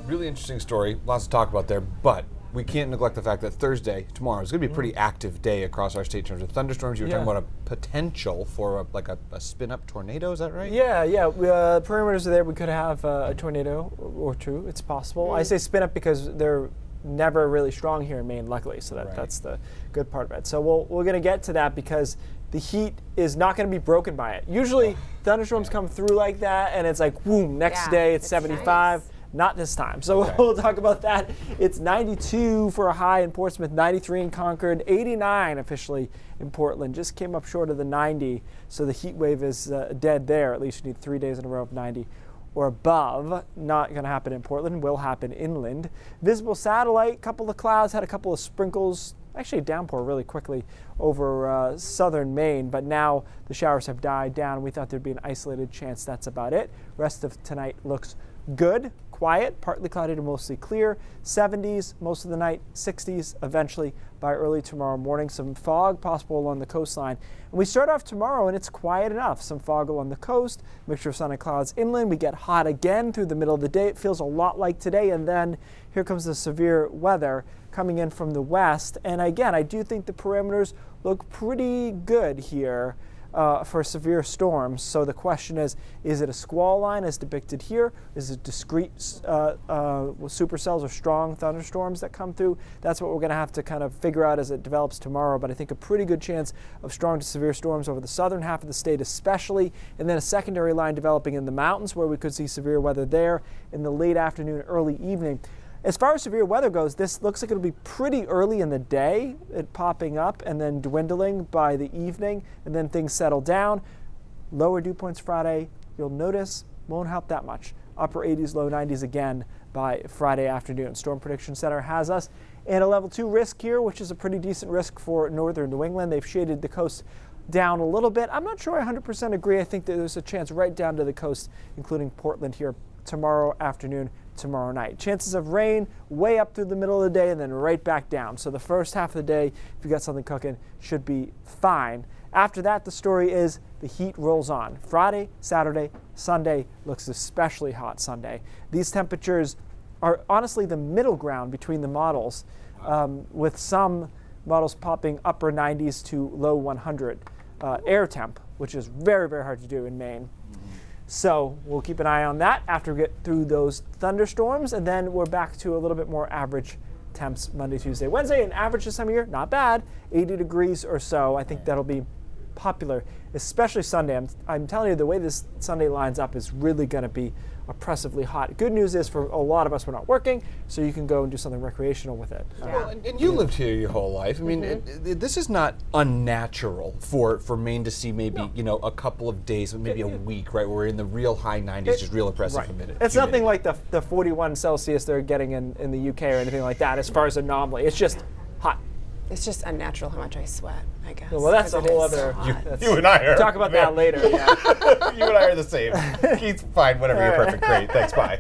Really interesting story, lots to talk about there, but we can't neglect the fact that Thursday, tomorrow, is going to be a pretty active day across our state in terms of thunderstorms. You were talking about a potential for a spin-up tornado, is that right? Yeah. Perimeters are there. We could have a tornado or two. It's possible. I say spin up because they're never really strong here in Maine, luckily, so that's the good part of it. So we're going to get to that because the heat is not going to be broken by it. Usually thunderstorms come through like that and it's like, boom, next day it's 75. Nice. Not this time. So we'll talk about that. It's 92 for a high in Portsmouth, 93 in Concord, 89 officially in Portland. Just came up short of the 90, so the heat wave is dead there. At least you need 3 days in a row of 90 or above. Not going to happen in Portland, will happen inland. Visible satellite, couple of clouds, had a couple of sprinkles, actually a downpour really quickly over southern Maine, but now the showers have died down. We thought there'd be an isolated chance. That's about it. Rest of tonight looks good. Quiet, partly cloudy to mostly clear, 70s most of the night, 60s eventually by early tomorrow morning. Some fog possible along the coastline. And we start off tomorrow and it's quiet enough. Some fog along the coast, mixture of sun and clouds inland. We get hot again through the middle of the day. It feels a lot like today, and then here comes the severe weather coming in from the west. And again, I do think the parameters look pretty good here for severe storms. So the question is it a squall line as depicted here? Is it discrete supercells or strong thunderstorms that come through? That's what we're going to have to kind of figure out as it develops tomorrow. But I think a pretty good chance of strong to severe storms over the southern half of the state especially, and then a secondary line developing in the mountains where we could see severe weather there in the late afternoon, early evening. As far as severe weather goes, this looks like it'll be pretty early in the day, it popping up and then dwindling by the evening, and then things settle down. Lower dew points Friday, you'll notice, won't help that much. Upper 80s, low 90s again by Friday afternoon. Storm Prediction Center has us in a level 2 risk here, which is a pretty decent risk for northern New England. They've shaded the coast down a little bit. I'm not sure I 100% agree. I think that there's a chance right down to the coast, including Portland here tomorrow afternoon, tomorrow night. Chances of rain way up through the middle of the day and then right back down. So the first half of the day, if you got something cooking, should be fine. After that, the story is the heat rolls on. Friday, Saturday, Sunday looks especially hot Sunday. These temperatures are honestly the middle ground between the models, with some models popping upper 90s to low 100 air temp, which is very, very hard to do in Maine. So we'll keep an eye on that after we get through those thunderstorms, and then we're back to a little bit more average temps Monday, Tuesday, Wednesday. And average this time of year, not bad, 80 degrees or so. I think that'll be popular, especially Sunday. I'm telling you, the way this Sunday lines up is really going to be oppressively hot. Good news is for a lot of us, we're not working, so you can go and do something recreational with it. Well, and you lived here your whole life. I mean, this is not unnatural for Maine to see maybe a couple of days, maybe a week, right, where we're in the real high 90s, just real oppressive humidity. It's nothing like the 41 Celsius they're getting in the UK or anything like that as far as anomaly. It's just hot. It's just unnatural how much I sweat, I guess. Well, that's a whole other. You and I are. Talk about that later. Yeah. You and I are the same. Keith, fine, whatever. You're perfect. Great. Thanks. Bye.